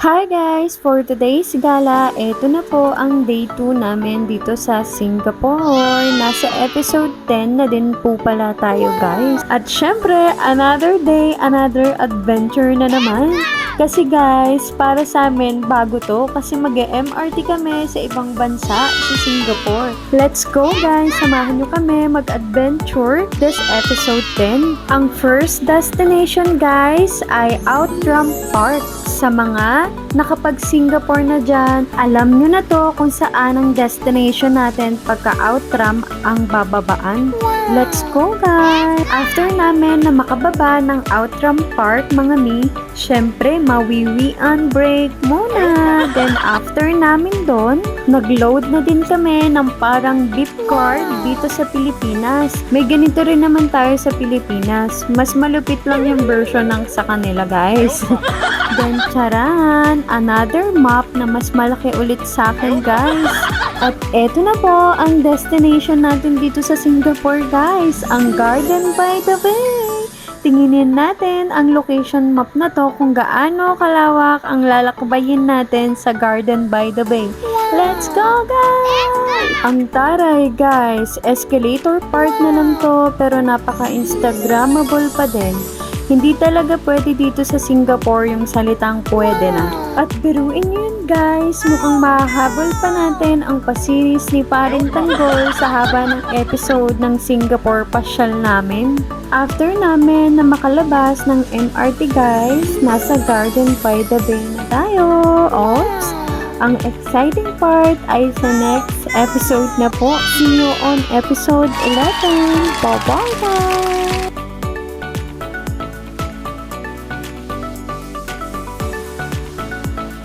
Hi guys! For today's gala, eto na po ang day 2 namin dito sa Singapore. Nasa episode 10 na din po pala tayo guys. At syempre, another day, another adventure na naman. Kasi guys, para sa amin, bago to kasi mag-MRT kami sa ibang bansa sa Singapore. Let's go guys! Samahan nyo kami mag-adventure this episode 10. Ang first destination guys ay Outram Park. Sa mga nakapag-Singapore na dyan, alam nyo na to kung saan ang destination natin pagka-Outram ang bababaan. Let's go guys! After namin na makababa ng Outram Park mga mi, syempre mawiwian break muna. Then after namin doon, nag-load na din kami ng parang beep card dito sa Pilipinas. May ganito rin naman tayo sa Pilipinas. Mas malupit lang yung version ng sa kanila guys. Then charan, another map na mas malaki ulit sa akin guys. At eto na po ang destination natin dito sa Singapore guys, ang Garden by the Bay. Tinginin natin ang location map na to kung gaano kalawak ang lalakbayin natin sa Garden by the Bay. Let's go guys! Ang taray guys, escalator park na lang to pero napaka-instagrammable pa din. Hindi talaga pwede dito sa Singapore yung salitang pwede na. At biruin nyo yun guys, mukhang mahahabol pa natin ang pasiris ni Paring Tanggol sa haba ng episode ng Singapore pasyal namin. After namin na makalabas ng MRT guys, nasa Garden by the Bay na tayo. Oops! Ang exciting part ay sa next episode na po. See you on episode 11. Bye-bye guys!